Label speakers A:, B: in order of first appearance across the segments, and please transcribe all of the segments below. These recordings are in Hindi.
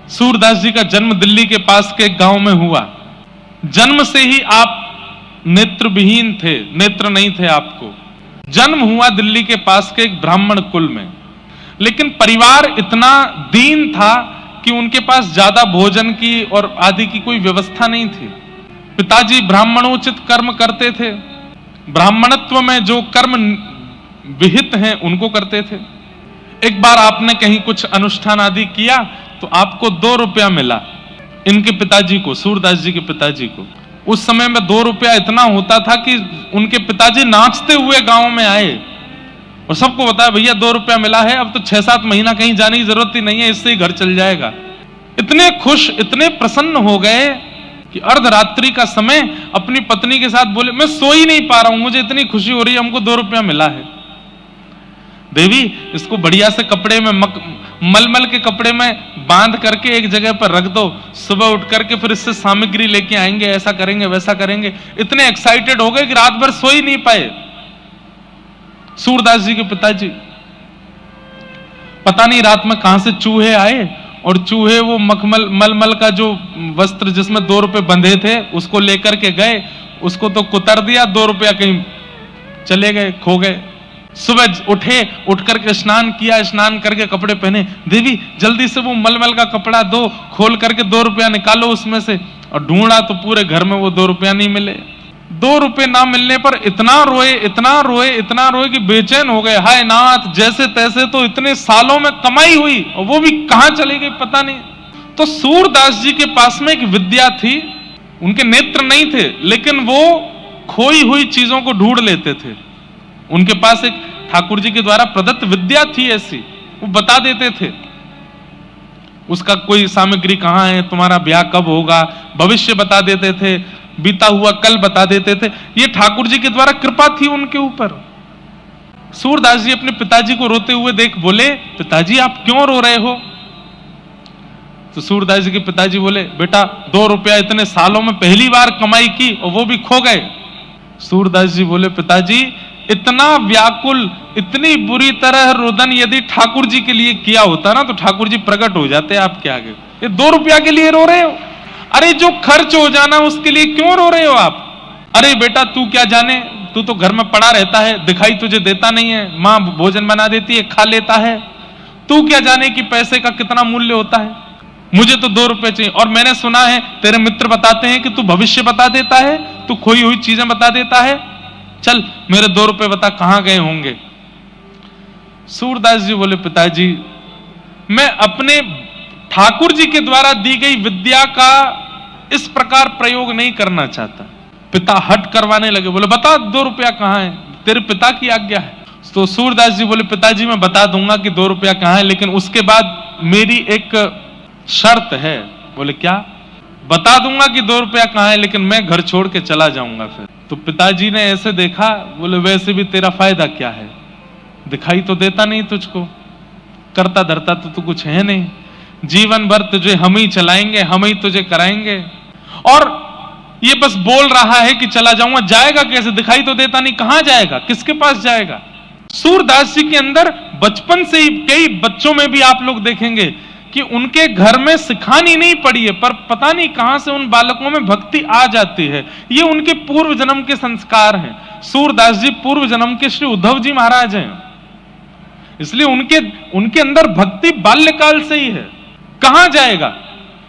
A: सूरदास जी का जन्म दिल्ली के पास के एक गांव में हुआ। जन्म से ही आप नेत्र विहीन थे, नेत्र नहीं थे आपको। जन्म हुआ दिल्ली के पास के एक ब्राह्मण कुल में, लेकिन परिवार इतना दीन था कि उनके पास ज्यादा भोजन की और आदि की कोई व्यवस्था नहीं थी। पिताजी ब्राह्मणोचित कर्म करते थे, ब्राह्मणत्व में जो कर्म विहित हैं उनको करते थे। एक बार आपने कहीं कुछ अनुष्ठान आदि किया तो आपको 2 रुपया मिला। इनके पिताजी को, सूरदास जी के पिताजी को, उस समय में 2 रुपया इतना होता था कि उनके पिताजी नाचते हुए गांव में आए और सबको बताया भैया 2 रुपया मिला है, अब तो 6-7 महीना कहीं जाने की जरूरत ही नहीं है, इससे ही घर चल जाएगा। इतने खुश, इतने प्रसन्न हो गए कि अर्धरात्रि का समय अपनी पत्नी के साथ बोले, मैं सो ही नहीं पा रहा हूं, मुझे इतनी खुशी हो रही है, हमको 2 रुपया मिला है। देवी, इसको बढ़िया से कपड़े में मलमल के कपड़े में बांध करके एक जगह पर रख दो, सुबह उठ करके फिर इससे सामग्री लेके आएंगे, ऐसा करेंगे वैसा करेंगे। इतने एक्साइटेड हो गए कि रात भर सो ही नहीं पाए सूरदास जी के पिताजी। पता नहीं रात में कहां से चूहे आए और चूहे वो मलमल का जो वस्त्र जिसमें 2 रुपए बंधे थे उसको लेकर के गए, उसको तो कुतर दिया, 2 रुपया कहीं चले गए, खो गए। सुबह उठे, उठ करके स्नान किया, स्नान करके कपड़े पहने। देवी जल्दी से वो मलमल का कपड़ा दो, खोल करके 2 रुपया निकालो उसमें से। और ढूंढा तो पूरे घर में वो 2 रुपया नहीं मिले। 2 रुपए ना मिलने पर इतना रोए, इतना रोए, इतना रोए कि बेचैन हो गए। हाय नाथ, जैसे तैसे तो इतने सालों में कमाई हुई और वो भी कहां चली गई पता नहीं। तो सूरदास जी के पास में एक विद्या थी, उनके नेत्र नहीं थे लेकिन वो खोई हुई चीजों को ढूंढ लेते थे। उनके पास एक ठाकुर जी के द्वारा प्रदत्त विद्या थी ऐसी, वो बता देते थे उसका कोई सामग्री कहां है, तुम्हारा ब्याह कब होगा, भविष्य बता देते थे, बीता हुआ कल बता देते थे। ये ठाकुर जी के द्वारा कृपा थी उनके ऊपर। सूरदास जी अपने पिताजी को रोते हुए देख बोले, पिताजी आप क्यों रो रहे हो? तो सूरदास जी के पिताजी बोले, बेटा 2 रुपया इतने सालों में पहली बार कमाई की और वो भी खो गए। सूरदास जी बोले, पिताजी इतना व्याकुल, इतनी बुरी तरह रुदन यदि ठाकुर जी के लिए किया होता ना तो ठाकुर जी प्रकट हो जाते आपके आगे। ये 2 रुपया के लिए रो रहे हो? अरे जो खर्च हो जाना उसके लिए क्यों रो रहे हो आप? अरे बेटा तू क्या जाने, तू तो घर में पड़ा रहता है, दिखाई तुझे देता नहीं है, माँ भोजन बना देती है, खा लेता है, तू क्या जाने कि पैसे का कितना मूल्य होता है। मुझे तो 2 रुपए चाहिए। और मैंने सुना है तेरे मित्र बताते हैं कि तू भविष्य बता देता है, तू खोई हुई चीजें बता देता है, चल मेरे 2 रुपए बता कहां गए होंगे। सूरदास जी बोले, पिताजी मैं अपने ठाकुर जी के द्वारा दी गई विद्या का इस प्रकार प्रयोग नहीं करना चाहता। पिता हट करवाने लगे, बोले बता 2 रुपया कहां है, तेरे पिता की आज्ञा है। तो सूरदास जी बोले, पिताजी मैं बता दूंगा कि 2 रुपया कहां है, लेकिन उसके बाद मेरी एक शर्त है। बोले क्या? बता दूंगा कि 2 रुपया कहां है लेकिन मैं घर छोड़ के चला जाऊंगा फिर। तो पिताजी ने ऐसे देखा, बोले वैसे भी तेरा फायदा क्या है, दिखाई तो देता नहीं तुझको, करता धरता तो तू कुछ है नहीं, जीवन भर तुझे हम ही चलाएंगे, हम ही तुझे कराएंगे, और ये बस बोल रहा है कि चला जाऊंगा, जाएगा कैसे, दिखाई तो देता नहीं, कहां जाएगा, किसके पास जाएगा। सूरदास जी के अंदर बचपन से ही, कई बच्चों में भी आप लोग देखेंगे कि उनके घर में सिखानी नहीं पड़ी है पर पता नहीं कहां से उन बालकों में भक्ति आ जाती है। ये उनके पूर्व जन्म के संस्कार हैं। सूरदास जी पूर्व जन्म के श्री उद्धव जी महाराज हैं, इसलिए उनके अंदर भक्ति बाल्यकाल से ही है। कहां जाएगा?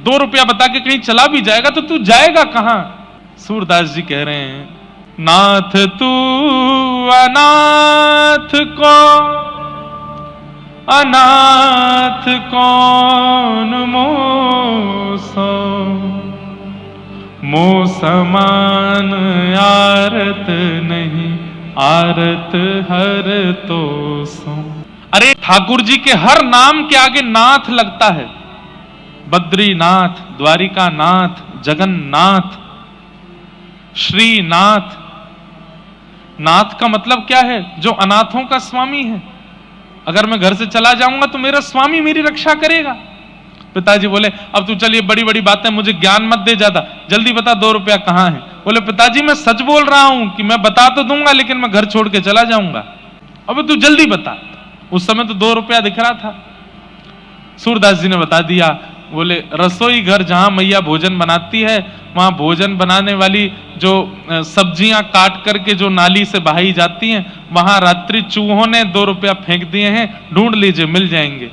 A: 2 रुपया बता के कहीं चला भी जाएगा तो तू जाएगा कहां? सूरदास जी कह रहे हैं, नाथ तू अनाथ को अनाथ कौन मोसो, मो समान आरत नहीं, आरत हर तो सो। अरे ठाकुर जी के हर नाम के आगे नाथ लगता है। बद्रीनाथ, द्वारिकानाथ, जगन्नाथ, श्रीनाथ। नाथ का मतलब क्या है? जो अनाथों का स्वामी है। अगर मैं घर से चला जाऊंगा तो मेरा स्वामी मेरी रक्षा करेगा। पिताजी बोले, अब तू चलिए बड़ी बड़ी बातें, मुझे ज्ञान मत दे ज्यादा, जल्दी बता 2 रुपया कहां है। बोले, पिताजी मैं सच बोल रहा हूं कि मैं बता तो दूंगा लेकिन मैं घर छोड़ के चला जाऊंगा। अब तू जल्दी बता। उस समय तो 2 रुपया दिख रहा था। सूरदास जी ने बता दिया, बोले रसोई घर जहां मैया भोजन बनाती है, वहां भोजन बनाने वाली जो सब्जियां काट करके जो नाली से बहाई जाती हैं, वहां रात्रि चूहों ने 2 रुपया फेंक दिए हैं, ढूंढ लीजिए मिल जाएंगे।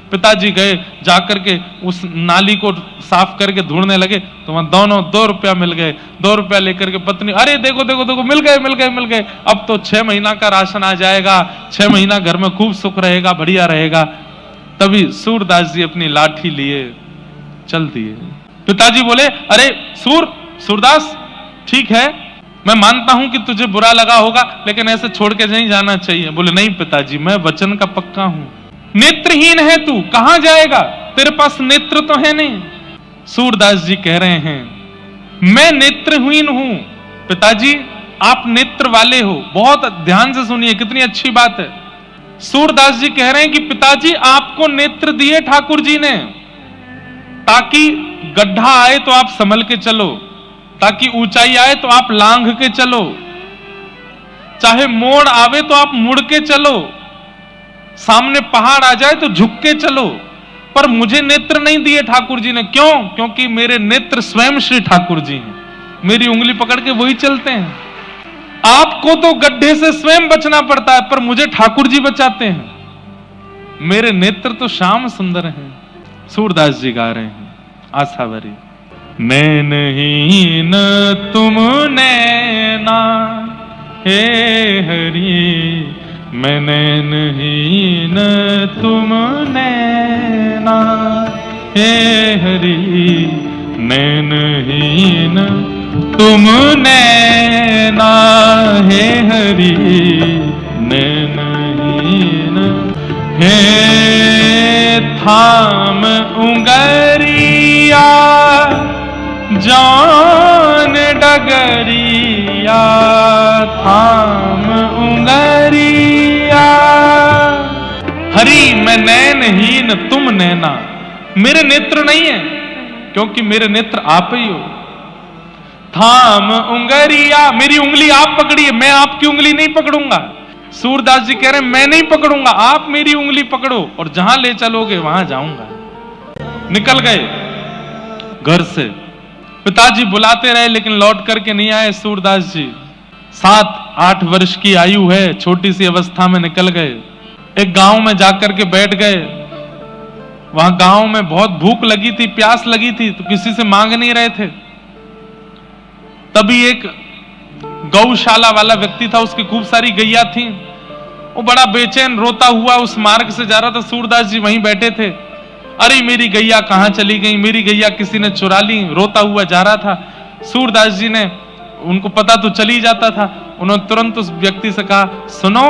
A: पिताजी गए, जाकर के उस नाली को साफ करके ढूंढने लगे तो वहां दोनों 2 रुपया मिल गए। 2 रुपया लेकर के पत्नी, अरे देखो देखो देखो, मिल गए मिल गए मिल गए, अब तो 6 महीना का राशन आ जाएगा, 6 महीना घर में खूब सुख रहेगा, बढ़िया रहेगा। तभी सूरदास जी अपनी लाठी लिए चल दिए। पिताजी बोले, अरे सूरदास ठीक है, मैं मानता हूं कि तुझे बुरा लगा होगा, लेकिन ऐसे छोड़ के नहीं जाना चाहिए। बोले नहीं पिताजी, मैं वचन का पक्का हूं। नेत्रहीन है तू, कहां जाएगा, तेरे पास नेत्र तो है नहीं। सूरदास जी कह रहे हैं मैं नेत्रहीन हूं, पिताजी आप नेत्र वाले हो। बहुत ध्यान से सुनिए, कितनी अच्छी बात है। सूरदास जी कह रहे हैं कि पिताजी आपको नेत्र दिए ठाकुर जी ने, ताकि गड्ढा आए तो आप संभल के चलो, ताकि ऊंचाई आए तो आप लांघ के चलो, चाहे मोड़ आवे तो आप मुड़ के चलो, सामने पहाड़ आ जाए तो झुक के चलो। पर मुझे नेत्र नहीं दिए ठाकुर जी ने, क्यों? क्योंकि मेरे नेत्र स्वयं श्री ठाकुर जी हैं, मेरी उंगली पकड़ के वही चलते हैं। आपको तो गड्ढे से स्वयं बचना पड़ता है, पर मुझे ठाकुर जी बचाते हैं। मेरे नेत्र तो श्याम सुंदर हैं। सूरदास जी गा रहे हैं आशा भरी, नैनहीन तुम नैना हे हरि, मैं नैनहीन तुम नैना हे हरि, नैनहीन तुम नैना हे हरि, नैनहीन हे थाम उंगरिया जान डगरिया, थाम उंगरिया। हरि मैं नैनहीन तुम नैना, मेरे नेत्र नहीं है क्योंकि मेरे नेत्र आप ही हो। थाम उंगरिया, मेरी उंगली आप पकड़िए, मैं आपकी उंगली नहीं पकड़ूंगा। सूरदास जी कह रहे हैं मैं नहीं पकड़ूंगा, आप मेरी उंगली पकड़ो और जहां ले चलोगे वहां जाऊंगा। निकल गए घर से। पिताजी बुलाते रहे लेकिन लौट करके नहीं आए सूरदास जी। 7-8 वर्ष की आयु है, छोटी सी अवस्था में निकल गए। एक गांव में जाकर के बैठ गए। वहां गांव में बहुत भूख लगी थी, प्यास लगी थी, तो किसी से मांग नहीं रहे थे। तभी एक गौशाला वाला व्यक्ति था, उसकी खूब सारी गैया थी। वो बड़ा बेचैन रोता हुआ उस मार्ग से जा रहा था। सूरदास जी वहीं बैठे थे। अरे मेरी गैया कहां चली गई, मेरी गैया किसी ने चुरा ली। रोता हुआ जा रहा था। सूरदास जी ने, उनको पता तो चली जाता था, उन्होंने तुरंत उस व्यक्ति से कहा, सुनो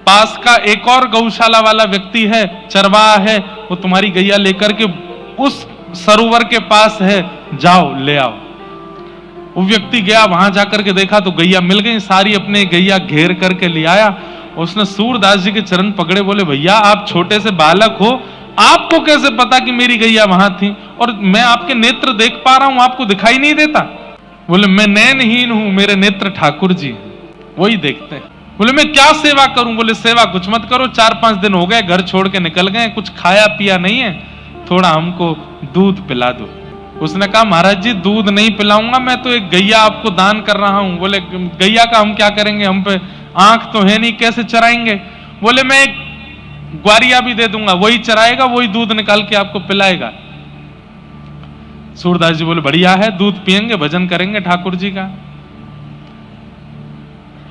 A: पास का एक और गौशाला वाला व्यक्ति है, चरवाहा है, वो तुम्हारी गैया लेकर के उस सरोवर के पास है, जाओ ले आओ। वो व्यक्ति गया, वहां जाकर के देखा तो गैया मिल गई सारी, अपने गैया घेर करके ले आया। उसने सूरदास जी के चरण पकड़े, बोले भैया आप छोटे से बालक हो, आपको कैसे पता कि मेरी गैया वहां थी और मैं आपके नेत्र देख पा रहा हूं, आपको दिखाई नहीं देता? बोले मैं नैनहीन हूं, मेरे नेत्र ठाकुर जी वही देखते हैं। बोले मैं क्या सेवा करूं? बोले सेवा कुछ मत करो, 4-5 दिन हो गए घर छोड़ के निकल गए, कुछ खाया पिया नहीं है, थोड़ा हमको दूध पिला दो। उसने कहा महाराज जी दूध नहीं पिलाऊंगा, मैं तो एक गैया आपको दान कर रहा हूं। बोले गैया का हम क्या करेंगे, हम पे आंख तो है नहीं, कैसे चराएंगे? बोले मैं एक ग्वारिया भी दे दूंगा, वही चराएगा, वही दूध निकाल के आपको पिलाएगा। सूरदास जी बोले बढ़िया है, दूध पिएंगे, भजन करेंगे ठाकुर जी का।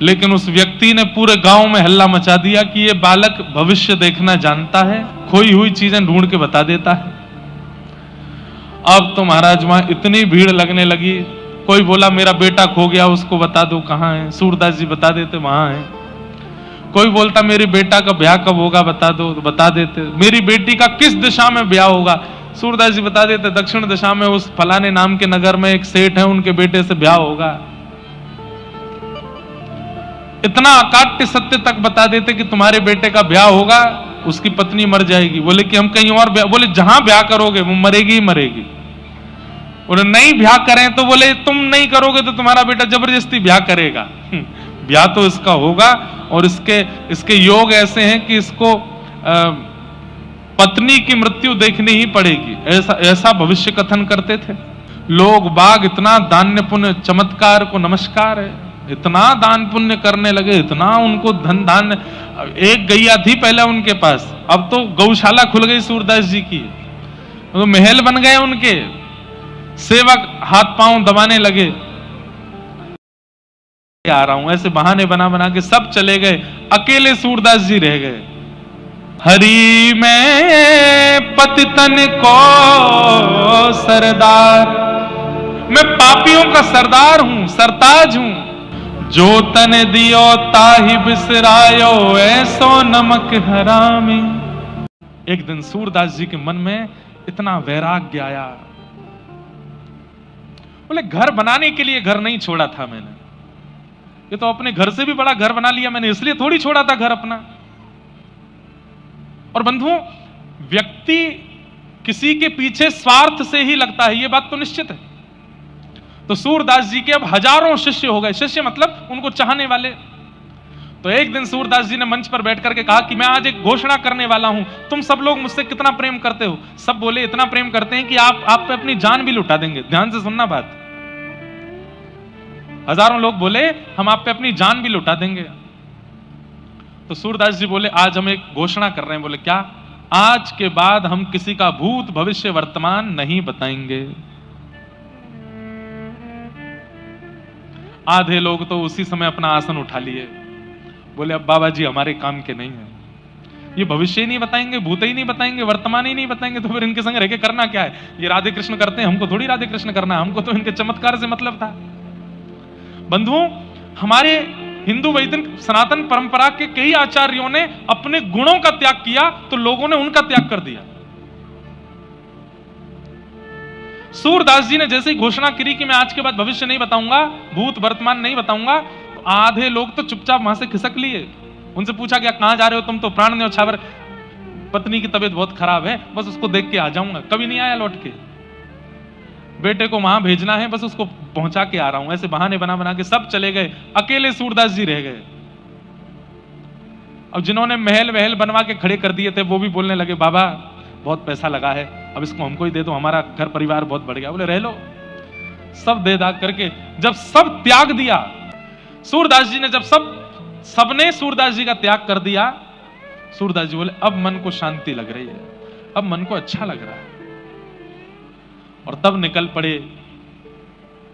A: लेकिन उस व्यक्ति ने पूरे गांव में हल्ला मचा दिया कि ये बालक भविष्य देखना जानता है, खोई हुई चीजें ढूंढ के बता देता है। अब तो महाराज वहां इतनी भीड़ लगने लगी। कोई बोला मेरा बेटा खो गया, उसको बता दो कहां है। सूरदास जी बता देते वहां है। कोई बोलता मेरी बेटा का ब्याह कब होगा बता दो, तो बता देते। मेरी बेटी का किस दिशा में ब्याह होगा, सूरदास जी बता देते। दक्षिण दिशा में उस फलाने नाम के नगर में एक सेठ है, उनके बेटे से ब्याह होगा। इतना अकाट्य सत्य तक बता देते कि तुम्हारे बेटे का ब्याह होगा, उसकी पत्नी मर जाएगी। बोले कि हम कहीं और ब्याह, बोले जहां ब्याह करोगे वो मरेगी ही मरेगी। बोले नहीं ब्याह करें, तो बोले तुम नहीं करोगे तो तुम्हारा बेटा जबरदस्ती ब्याह करेगा। ब्याह तो इसका होगा और इसके योग ऐसे हैं कि इसको पत्नी की मृत्यु देखनी ही पड़ेगी, ऐसा ऐसा भविष्य कथन करते थे लोग बाग। इतना दान्य पुण्य, चमत्कार को नमस्कार है, इतना दान पुण्य करने लगे, इतना उनको धन धान्य। एक गैया थी पहले उनके पास, अब तो गौशाला खुल गई सूरदास जी की, तो महल बन गए उनके, सेवक हाथ पांव दबाने लगे। आ रहा हूं, ऐसे बहाने बना बना के सब चले गए, अकेले सूरदास जी रह गए। हरि मैं पतितन को सरदार, मैं पापियों का सरदार हूं, सरताज हूं। जो तन दियो ताहि बिसरायो, ऐसो नमक हरामी। एक दिन सूरदास जी के मन में इतना वैराग्य आया, बोले घर बनाने के लिए घर नहीं छोड़ा था मैंने, ये तो अपने घर से भी बड़ा घर बना लिया मैंने, इसलिए थोड़ी छोड़ा था घर अपना। और बंधुओं, व्यक्ति किसी के पीछे स्वार्थ से ही लगता है, यह बात तो निश्चित है। तो सूरदास जी के अब हजारों शिष्य हो गए, शिष्य मतलब उनको चाहने वाले। तो एक दिन सूरदास जी ने मंच पर बैठ करके कहा कि मैं आज एक घोषणा करने वाला हूं, तुम सब लोग मुझसे कितना प्रेम करते हो। सब बोले इतना प्रेम करते हैं कि आप पे अपनी जान भी लुटा देंगे। ध्यान से सुनना बात, हजारों लोग बोले हम आप पे अपनी जान भी लुटा देंगे। तो सूरदास जी बोले आज हम एक घोषणा कर रहे हैं। बोले क्या? आज के बाद हम किसी का भूत भविष्य वर्तमान नहीं बताएंगे। आधे लोग तो उसी समय अपना आसन उठा लिए, बोले अब बाबा जी हमारे काम के नहीं है, ये भविष्य ही नहीं बताएंगे, भूत ही नहीं बताएंगे, वर्तमान ही नहीं बताएंगे, तो फिर इनके संग रह के करना क्या है? ये राधे कृष्ण करते हैं, हमको थोड़ी राधे कृष्ण करना है, हमको तो इनके चमत्कार से मतलब था। बंधुओं, हमारे हिंदू वैदिक सनातन परंपरा के कई आचार्यों ने अपने गुणों का त्याग किया, तो लोगों ने उनका त्याग कर दिया। सूरदास जी ने जैसे ही घोषणा करी कि मैं आज के बाद भविष्य नहीं बताऊंगा, भूत वर्तमान नहीं बताऊंगा, तो आधे लोग तो चुपचाप वहां से खिसक लिए। उनसे पूछा गया कहां जा रहे हो तुम? तो प्राण न्योछावर, पत्नी की तबीयत बहुत खराब है, बस उसको देख के आ जाऊंगा। कभी नहीं आया लौट के, बेटे को वहां भेजना है, बस उसको पहुंचा के आ रहा हूं। ऐसे बहाने बना बना के सब चले गए, अकेले सूरदास जी रह गए। अब जिन्होंने महल वहल बनवा के खड़े कर दिए थे, वो भी बोलने लगे बाबा बहुत पैसा लगा है, अब इसको हमको ही दे दो, हमारा घर परिवार बहुत बढ़ गया। बोले रह लो। सब दे दाग करके जब सब त्याग दिया, सूरदास जी ने जब सबने सूरदास जी का त्याग कर दिया, सूरदास जी बोले अब मन को शांति लग रही है, अब मन को अच्छा लग रहा है। और तब निकल पड़े,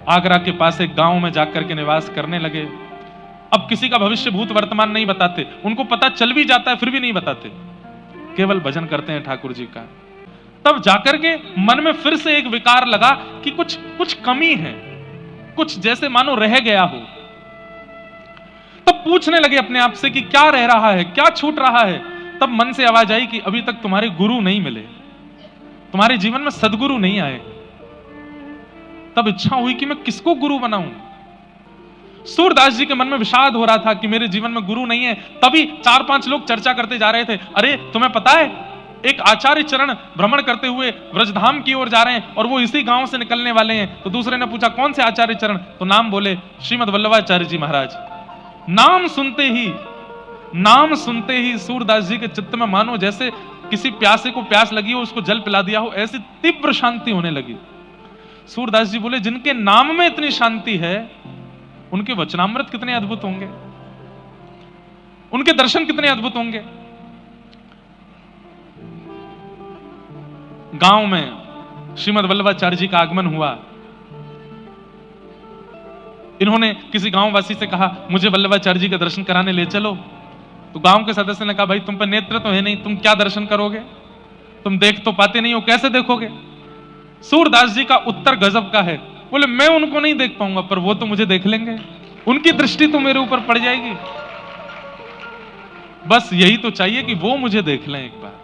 A: आगरा के पास एक गांव में जाकर के निवास करने लगे। अब किसी का भविष्य भूत वर्तमान नहीं बताते, उनको पता चल भी जाता है फिर भी नहीं बताते, केवल भजन करते हैं ठाकुर जी का। तब जाकर के मन में फिर से एक विकार लगा कि कुछ कमी है, कुछ जैसे मानो रह गया हो। तब पूछने लगे अपने आप से कि क्या रह रहा है, क्या छूट रहा है। तब मन से आवाज आई कि अभी तक तुम्हारे गुरु नहीं मिले, तुम्हारे जीवन में सदगुरु नहीं आए। तब इच्छा हुई कि मैं किसको गुरु बनाऊं। सूरदास जी के मन में विषाद हो रहा था कि मेरे जीवन में गुरु नहीं है। तभी 4-5 लोग चर्चा करते जा रहे थे, अरे तुम्हें पता है एक आचार्य चरण भ्रमण करते हुए व्रजधाम की ओर जा रहे हैं और वो इसी गांव से निकलने वाले हैं। तो दूसरे ने पूछा कौन से आचार्य चरण? तो नाम बोले श्रीमद वल्लभाचार्य जी महाराज। नाम सुनते ही सूरदास जी के चित्त में मानो जैसे किसी प्यासे को प्यास लगी हो, उसको जल पिला दिया हो, ऐसी तीव्र शांति होने लगी। सूरदास जी बोले जिनके नाम में इतनी शांति है, उनके वचनामृत कितने अद्भुत होंगे, उनके दर्शन कितने अद्भुत होंगे। गांव में श्रीमद वल्लभाचार्य जी का आगमन हुआ। इन्होंने किसी गांववासी से कहा मुझे वल्लभाचार्य जी का दर्शन कराने ले चलो। तो गांव के सदस्य ने कहा भाई तुम पर नेत्र तो है नहीं, तुम क्या दर्शन करोगे, तुम देख तो पाते नहीं हो, कैसे देखोगे। सूरदास जी का उत्तर गजब का है, बोले मैं उनको नहीं देख पाऊंगा पर वो तो मुझे देख लेंगे, उनकी दृष्टि तो मेरे ऊपर पड़ जाएगी, बस यही तो चाहिए कि वो मुझे देख लें एक बार।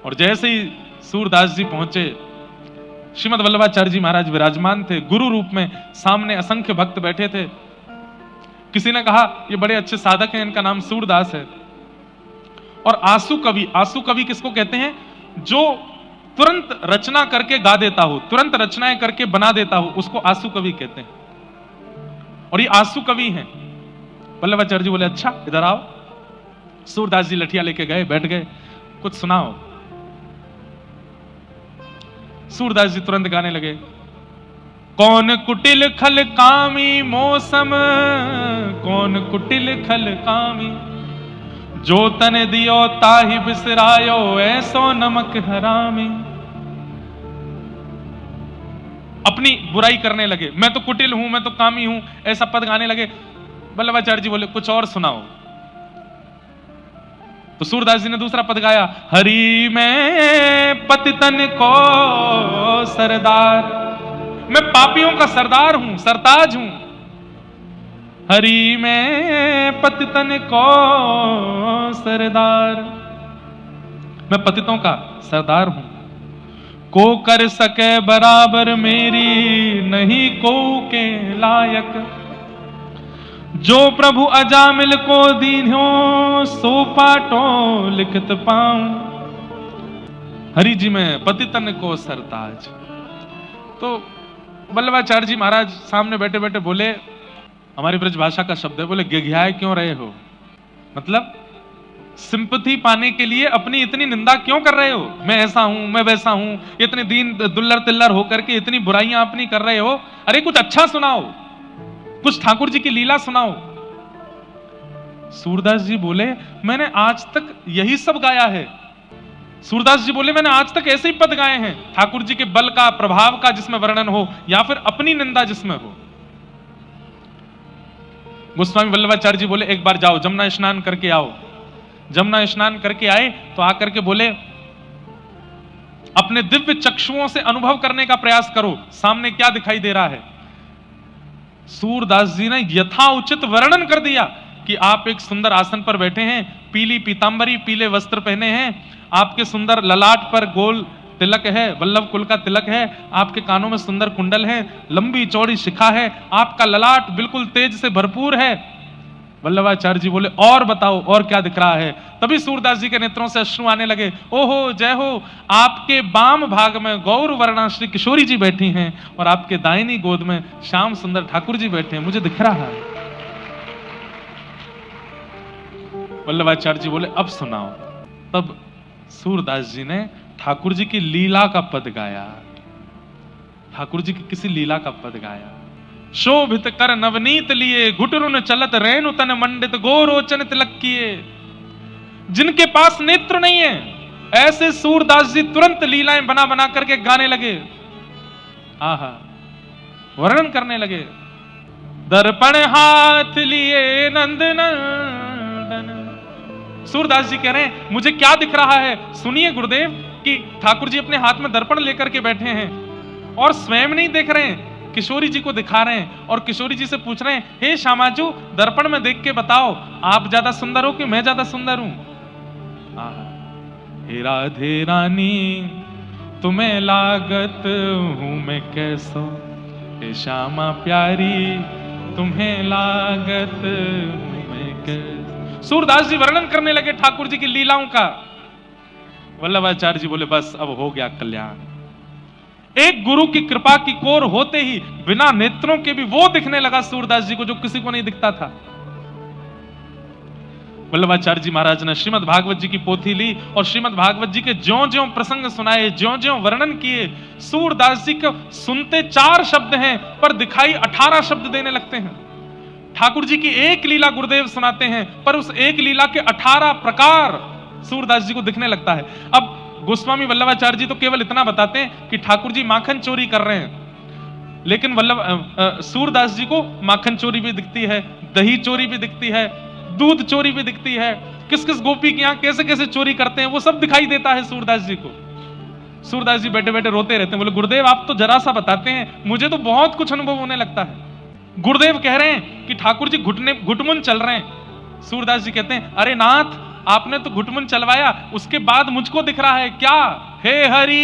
A: और जैसे ही सूरदास जी पहुंचे, श्रीमद वल्लभाचार्य जी महाराज विराजमान थे गुरु रूप में, सामने असंख्य भक्त बैठे थे। किसी ने कहा ये बड़े अच्छे साधक हैं, इनका नाम सूरदास है। और आंसू कवि किसको कहते हैं? जो तुरंत रचना करके गा देता हो, तुरंत रचनाएं करके बना देता हो, उसको आंसू कवि कहते हैं। और ये आंसू कवि हैं। वल्लभाचार्य जी बोले अच्छा इधर आओ। सूरदास जी लठिया लेके गए, बैठ गए, कुछ सुनाओ। सूरदास जी तुरंत गाने लगे, कौन कुटिल खल कामी मौसम, कौन कुटिल खल कामी, जो तन दियो ताहि बिसरायो, ऐसो नमक हरामी। अपनी बुराई करने लगे, मैं तो कुटिल हूं, मैं तो कामी हूं, ऐसा पद गाने लगे। वल्लभाचार्य जी बोले कुछ और सुनाओ। तो सूरदास जी ने दूसरा पद गाया, हरि मैं पतितन को सरदार, मैं पापियों का सरदार हूं, सरताज हूं। हरि मैं पतितन को सरदार, मैं पतितों का सरदार हूं। को कर सके बराबर मेरी, नहीं को के लायक, जो प्रभु अजामिल को दीन्यो, सो पाटो लिखत पाऊं। हरि जी में पतितन को सरताज। तो वल्लभाचार्य जी महाराज सामने बैठे बैठे बोले, हमारी ब्रज भाषा का शब्द है, बोले गिघियाए क्यों रहे हो, मतलब सिंपैथी पाने के लिए अपनी इतनी निंदा क्यों कर रहे हो, मैं ऐसा हूं, मैं वैसा हूं, इतने दीन दुल्लर तिल्लर होकर के इतनी बुराइयां अपनी कर रहे हो। अरे कुछ अच्छा सुनाओ, कुछ ठाकुर जी की लीला सुनाओ। सूरदास जी बोले मैंने आज तक यही सब गाया है। सूरदास जी बोले मैंने आज तक ऐसे ही पद गाए हैं, ठाकुर जी के बल का, प्रभाव का जिसमें वर्णन हो, या फिर अपनी निंदा जिसमें हो। गोस्वामी वल्लभाचार्य जी बोले एक बार जाओ जमुना स्नान करके आओ। जमुना स्नान करके आए तो आकर के बोले अपने दिव्य चक्षुओं से अनुभव करने का प्रयास करो, सामने क्या दिखाई दे रहा है। सूरदास जी ने यथाउचित वर्णन कर दिया कि आप एक सुंदर आसन पर बैठे हैं, पीली पीतांबरी, पीले वस्त्र पहने हैं, आपके सुंदर ललाट पर गोल तिलक है, वल्लभ कुल का तिलक है, आपके कानों में सुंदर कुंडल है, लंबी चौड़ी शिखा है, आपका ललाट बिल्कुल तेज से भरपूर है। वल्लभाचार्य जी बोले और बताओ और क्या दिख रहा है। तभी सूरदास जी के नेत्रों से अश्रु आने लगे। ओहो जय हो, आपके बाम भाग में गौर वर्णा श्री किशोरी जी बैठी हैं और आपके दाहिनी गोद में श्याम सुंदर ठाकुर जी बैठे हैं, मुझे दिख रहा है। वल्लभाचार्य जी बोले अब सुनाओ। तब सूरदास जी ने ठाकुर जी की लीला का पद गाया, ठाकुर जी की किसी लीला का पद गाया। शोभित कर नवनीत लिए, घुटरुन चलत रेणु तन मंडित, गोरोचन तिलक किए। जिनके पास नेत्र नहीं है ऐसे सूरदास जी तुरंत लीलाएं बना बना करके गाने लगे। आहा, वर्णन करने लगे। दर्पण हाथ लिए नंदनंदन। सूरदास जी कह रहे हैं मुझे क्या दिख रहा है, सुनिए गुरुदेव, कि ठाकुर जी अपने हाथ में दर्पण लेकर के बैठे हैं और स्वयं नहीं देख रहे हैं, किशोरी जी को दिखा रहे हैं और किशोरी जी से पूछ रहे हैं हे श्यामाजू दर्पण में देख के बताओ आप ज्यादा सुंदर हो कि मैं ज्यादा सुंदर हूं। हे राधे रानी तुम्हें लागत हूं मैं कैसो, हे श्यामा प्यारी तुम्हें लागत हूं मैं कैसो। सूरदास जी वर्णन करने लगे ठाकुर जी की लीलाओं का। वल्लभाचार्य जी बोले बस अब हो गया कल्याण। एक गुरु की कृपा की कोर होते ही बिना नेत्रों के भी वो दिखने लगा सूरदास जी को जो किसी को नहीं दिखता था। वल्लभाचार्य जी महाराज ने श्रीमद् भागवत जी की पोथी ली और श्रीमद् भागवत जी के ज्यों-ज्यों प्रसंग सुनाए, ज्यों-ज्यों वर्णन किए। सूरदास जी को सुनते 4 शब्द हैं पर दिखाई 18 शब्द देने लगते हैं। ठाकुर जी की एक लीला गुरुदेव सुनाते हैं पर उस एक लीला के 18 प्रकार सूरदास जी को दिखने लगता है। अब गोस्वामी वल्लभाचार्य जी तो केवल इतना बताते हैं कि ठाकुर जी माखन चोरी कर रहे हैं, लेकिन सूरदास जी को माखन चोरी भी दिखती है, दही चोरी भी दिखती है, दूध चोरी भी दिखती है, किस किस गोपी के यहाँ कैसे कैसे चोरी करते हैं वो सब दिखाई देता है सूरदास जी को। सूरदास जी बैठे बैठे रोते रहते हैं, बोले गुरुदेव आप तो जरा सा बताते हैं, मुझे तो बहुत कुछ अनुभव होने लगता है। गुरुदेव कह रहे हैं कि ठाकुर जी घुटमुन चल रहे हैं। सूरदास जी कहते हैं अरे नाथ आपने तो घुटमुन चलवाया, उसके बाद मुझको दिख रहा है क्या। हे हरि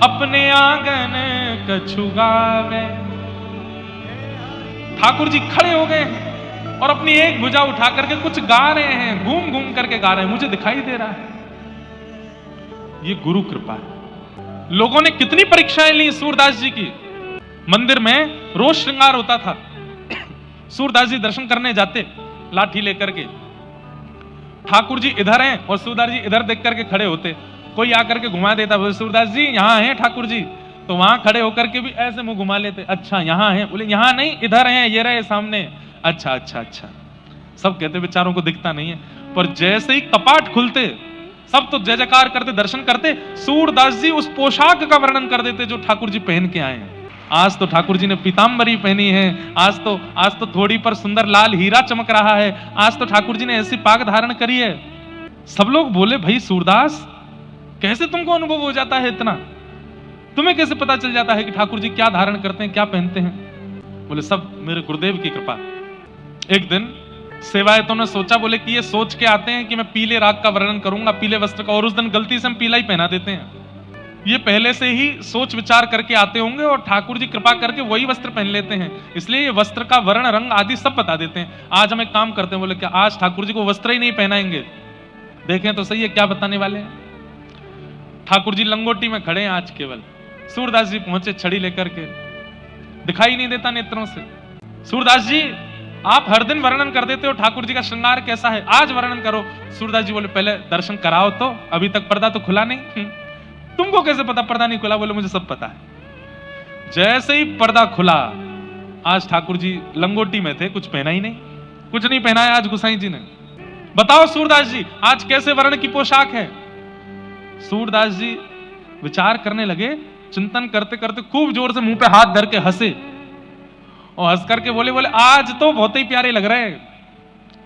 A: अपने आंगन कछु गावे। ठाकुर जी खड़े हो गए हैं और अपनी एक भुजा उठा करके कुछ गा रहे हैं, घूम घूम करके गा रहे हैं, मुझे दिखाई दे रहा है। ये गुरु कृपा है। लोगों ने कितनी परीक्षाएं ली सूरदास जी की। मंदिर में रोज श्रृंगार होता था। सूरदास जी दर्शन करने जाते लाठी लेकर के, ठाकुर जी इधर हैं और सूरदास जी इधर देख करके खड़े होते, कोई आकर के घुमा देता, बोले सूरदास जी यहाँ हैं ठाकुर जी, तो वहां खड़े होकर के भी ऐसे मुंह घुमा लेते, अच्छा यहाँ हैं, बोले यहाँ नहीं इधर हैं, ये रहे सामने, अच्छा अच्छा अच्छा। सब कहते बेचारों को दिखता नहीं है, पर जैसे ही कपाट खुलते सब तो जय जयकार करते, दर्शन करते, सूरदास जी उस पोशाक का वर्णन कर देते जो ठाकुर जी पहन के आए हैं। आज तो ठाकुर जी ने पीतांबरी पहनी है, आज तो थोड़ी पर सुंदर लाल हीरा चमक रहा है, आज तो ठाकुर जी ने ऐसी पाग धारण करी है। सब लोग बोले भाई सूरदास कैसे तुमको अनुभव हो जाता है इतना, तुम्हें कैसे पता चल जाता है कि ठाकुर जी क्या धारण करते हैं, क्या पहनते हैं? बोले सब मेरे गुरुदेव की कृपा। एक दिन सेवायतों ने सोचा, बोले कि ये सोच के आते हैं कि मैं पीले राग का वर्णन करूंगा, पीले वस्त्र का, और उस दिन गलती से हम पीला ही पहना देते हैं। ये पहले से ही सोच विचार करके आते होंगे और ठाकुर जी कृपा करके वही वस्त्र पहन लेते हैं, इसलिए ये वस्त्र का वर्ण रंग आदि सब बता देते हैं। आज हम एक काम करते हैं, बोले क्या आज ठाकुर जी को वस्त्र ही नहीं पहनाएंगे, देखें तो सही है क्या बताने वाले हैं। ठाकुर जी लंगोटी में खड़े हैं आज केवल, सूरदास जी पहुंचे छड़ी लेकर के, दिखाई नहीं देता नेत्रों से। सूरदास जी आप हर दिन वर्णन कर देते हो ठाकुर जी का श्रृंगार कैसा है, आज वर्णन करो। सूरदास जी बोले पहले दर्शन कराओ तो, अभी तक पर्दा तो खुला नहीं। तुमको कैसे पता पर्दा नहीं खुला? बोले मुझे सब पता है। जैसे ही पर्दा खुला, आज ठाकुर जी लंगोटी में थे, कुछ पहना ही नहीं, कुछ नहीं पहना है आज गोसाई जी ने। बताओ सूरदास जी आज कैसे वर्ण की पोशाक है? सूरदास जी विचार करने लगे, चिंतन करते करते खूब जोर से मुंह पे हाथ धर के हंसे और हंस करके बोले आज तो बहुत ही प्यारे लग रहे हैं।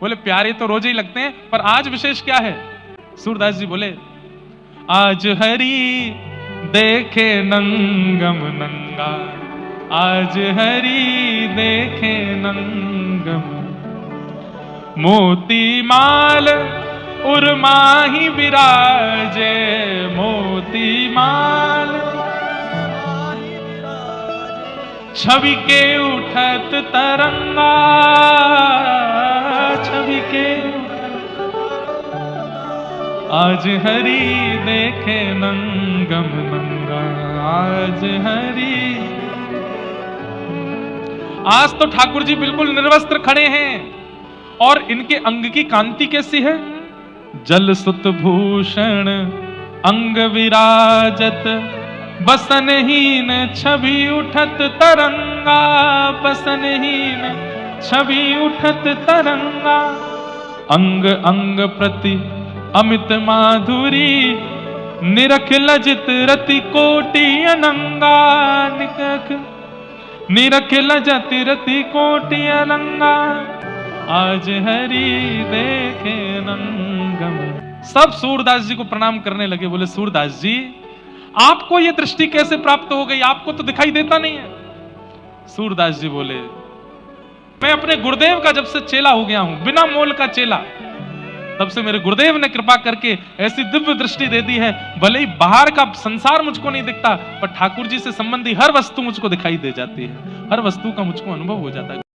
A: बोले प्यारे तो रोज ही लगते हैं, पर आज विशेष क्या है? सूरदास जी बोले आज हरि देखे नंगम नंगा, आज हरि देखे नंगम, मोती माल उर्माही विराजे, मोती माल छवि के उठत तरंगा, छवि के आज हरि देखे नंगम नंगा, आज हरि। आज तो ठाकुर जी बिल्कुल निर्वस्त्र खड़े हैं और इनके अंग की कांति कैसी है? जल सुत भूषण अंग विराजत, बसनहीन छवि उठत तरंगा, बसनहीन छवि उठत तरंगा, अंग अंग प्रति अमित माधुरी, निरख लजित रति कोटि अनंगा, निरख लजत रति कोटि अनंगा, आज हरि देखे नंगम। सब सूरदास जी को प्रणाम करने लगे। बोले सूरदास जी आपको ये दृष्टि कैसे प्राप्त हो गई, आपको तो दिखाई देता नहीं है। सूरदास जी बोले मैं अपने गुरुदेव का जब से चेला हो गया हूं, बिना मोल का चेला, तब से मेरे गुरुदेव ने कृपा करके ऐसी दिव्य दृष्टि दे दी है, भले ही बाहर का संसार मुझको नहीं दिखता, पर ठाकुर जी से संबंधी हर वस्तु मुझको दिखाई दे जाती है, हर वस्तु का मुझको अनुभव हो जाता है।